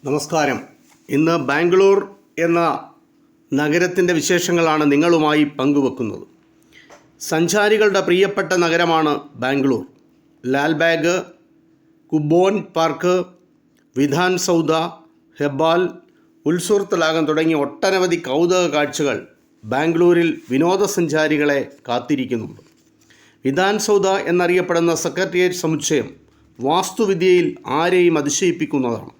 നമസ്കാരം. ഇന്ന് ബാംഗ്ലൂർ എന്ന നഗരത്തിൻ്റെ വിശേഷങ്ങളാണ് നിങ്ങളുമായി പങ്കുവെക്കുന്നത്. സഞ്ചാരികളുടെ പ്രിയപ്പെട്ട നഗരമാണ് ബാംഗ്ലൂർ. ലാൽബാഗ്, കുബോൺ പാർക്ക്, വിധാൻ സൗധ, ഹെബ്ബാൽ, ഉൽസൂർ തടാകം തുടങ്ങിയ ഒട്ടനവധി കൗതുക കാഴ്ചകൾ ബാംഗ്ലൂരിൽ വിനോദസഞ്ചാരികളെ കാത്തിരിക്കുന്നുണ്ട്. വിധാൻ സൗധ എന്നറിയപ്പെടുന്ന സെക്രട്ടേറിയറ്റ് സമുച്ചയം വാസ്തുവിദ്യയിൽ ആരെയും അതിശയിപ്പിക്കുന്നതാണ്.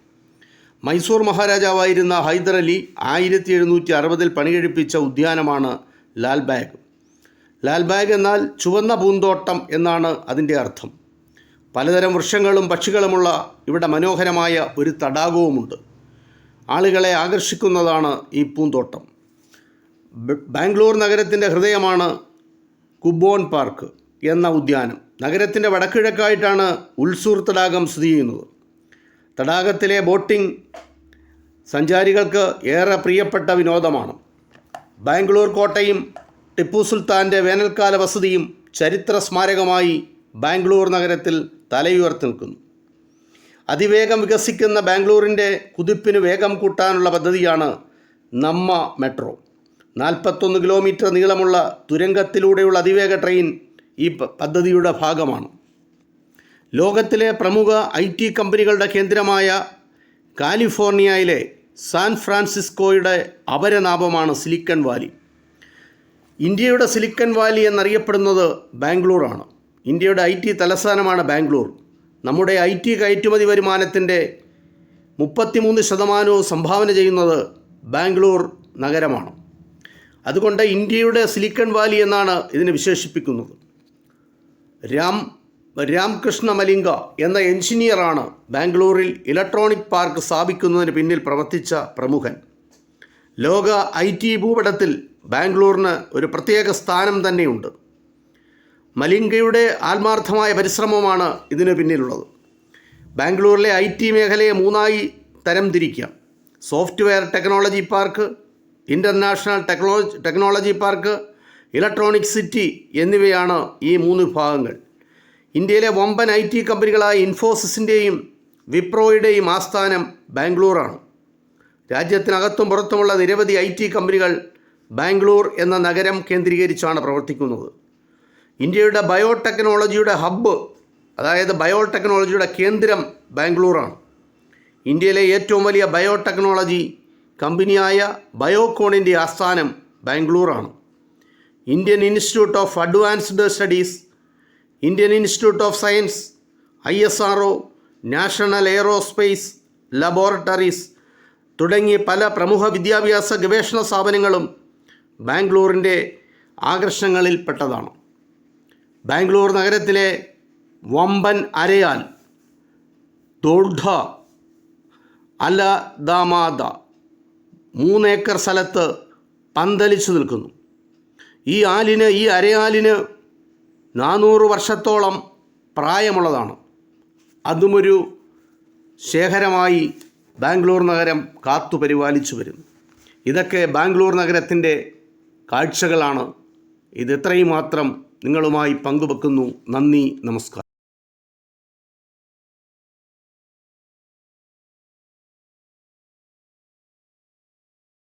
മൈസൂർ മഹാരാജാവായിരുന്ന ഹൈദർ അലി 1760 പണികഴിപ്പിച്ച ഉദ്യാനമാണ് ലാൽബാഗ്. ലാൽബാഗ് എന്നാൽ ചുവന്ന പൂന്തോട്ടം എന്നാണ് അതിൻ്റെ അർത്ഥം. പലതരം വൃക്ഷങ്ങളും പക്ഷികളുമുള്ള ഇവിടെ മനോഹരമായ ഒരു തടാകവുമുണ്ട്. ആളുകളെ ആകർഷിക്കുന്നതാണ് ഈ പൂന്തോട്ടം. ബാംഗ്ലൂർ നഗരത്തിൻ്റെ ഹൃദയമാണ് കുബോൺ പാർക്ക് എന്ന ഉദ്യാനം. നഗരത്തിൻ്റെ വടക്കിഴക്കായിട്ടാണ് ഉൽസൂർ തടാകം സ്ഥിതി ചെയ്യുന്നത്. തടാകത്തിലെ ബോട്ടിംഗ് സഞ്ചാരികൾക്ക് ഏറെ പ്രിയപ്പെട്ട വിനോദമാണ്. ബാംഗ്ലൂർ കോട്ടയും ടിപ്പു സുൽത്താൻ്റെ വേനൽക്കാല വസതിയും ചരിത്ര സ്മാരകമായി ബാംഗ്ലൂർ നഗരത്തിൽ തലയുയർത്തി നിൽക്കുന്നു. അതിവേഗം വികസിക്കുന്ന ബാംഗ്ലൂരിൻ്റെ കുതിപ്പിന് വേഗം കൂട്ടാനുള്ള പദ്ധതിയാണ് നമ്മ മെട്രോ. 41 കിലോമീറ്റർ നീളമുള്ള തുരങ്കത്തിലൂടെയുള്ള അതിവേഗ ട്രെയിൻ ഈ പദ്ധതിയുടെ ഭാഗമാണ്. ലോകത്തിലെ പ്രമുഖ IT കമ്പനികളുടെ കേന്ദ്രമായ കാലിഫോർണിയയിലെ സാൻ ഫ്രാൻസിസ്കോയുടെ അപരനാമമാണ് സിലിക്കൺ വാലി. ഇന്ത്യയുടെ സിലിക്കൺ വാലി എന്നറിയപ്പെടുന്നത് ബാംഗ്ലൂറാണ്. ഇന്ത്യയുടെ IT തലസ്ഥാനമാണ് ബാംഗ്ലൂർ. നമ്മുടെ IT കയറ്റുമതി വരുമാനത്തിൻ്റെ 33% സംഭാവന ചെയ്യുന്നത് ബാംഗ്ലൂർ നഗരമാണ്. അതുകൊണ്ട് ഇന്ത്യയുടെ സിലിക്കൺ വാലി എന്നാണ് ഇതിനെ വിശേഷിപ്പിക്കുന്നത്. രാംകൃഷ്ണ മലിംഗ എന്ന എഞ്ചിനീയറാണ് ബാംഗ്ലൂരിൽ ഇലക്ട്രോണിക് പാർക്ക് സ്ഥാപിക്കുന്നതിന് പിന്നിൽ പ്രവർത്തിച്ച പ്രമുഖൻ. ലോക IT ഭൂപടത്തിൽ ബാംഗ്ലൂരിന് ഒരു പ്രത്യേക സ്ഥാനം തന്നെയുണ്ട്. മലിംഗയുടെ ആത്മാർത്ഥമായ പരിശ്രമമാണ് ഇതിന് പിന്നിലുള്ളത്. ബാംഗ്ലൂരിലെ IT മേഖലയെ 3 തരംതിരിക്കാം: software technology park, international technology park, electronic city എന്നിവയാണ് ഈ 3 വിഭാഗങ്ങൾ. ഇന്ത്യയിലെ വമ്പൻ IT കമ്പനികളായ ഇൻഫോസിസിൻ്റെയും വിപ്രോയുടെയും ആസ്ഥാനം ബാംഗ്ലൂറാണ്. രാജ്യത്തിനകത്തും പുറത്തുമുള്ള നിരവധി IT കമ്പനികൾ ബാംഗ്ലൂർ എന്ന നഗരം കേന്ദ്രീകരിച്ചാണ് പ്രവർത്തിക്കുന്നത്. ഇന്ത്യയുടെ ബയോടെക്നോളജിയുടെ ഹബ്ബ്, അതായത് ബയോടെക്നോളജിയുടെ കേന്ദ്രം ബാംഗ്ലൂറാണ്. ഇന്ത്യയിലെ ഏറ്റവും വലിയ ബയോടെക്നോളജി കമ്പനിയായ ബയോകോണിൻ്റെ ആസ്ഥാനം ബാംഗ്ലൂറാണ്. Indian institute of advanced studies, Indian institute of science, ISRO, national aerospace laboratories തുടങ്ങി പല പ്രമുഖ വിദ്യാഭ്യാസ ഗവേഷണ സ്ഥാപനങ്ങളും ബാംഗ്ലൂരിൻ്റെ ആകർഷണങ്ങളിൽപ്പെട്ടതാണ്. ബാംഗ്ലൂർ നഗരത്തിലെ വമ്പൻ അരയാൽ ദോർധ അലദാമാദ 3 ഏക്കർ സ്ഥലത്ത് പന്തലിച്ചു നിൽക്കുന്നു. ഈ അരയാലിന് 400 വർഷത്തോളം പ്രായമുള്ളതാണ്. അതുമൊരു ശേഖരമായി ബാംഗ്ലൂർ നഗരം കാത്തുപരിപാലിച്ചു വരുന്നു. ഇതൊക്കെ ബാംഗ്ലൂർ നഗരത്തിൻ്റെ കാഴ്ചകളാണ്. ഇത് എത്രയും മാത്രം നിങ്ങളുമായി പങ്കുവെക്കുന്നു. നന്ദി, നമസ്കാരം.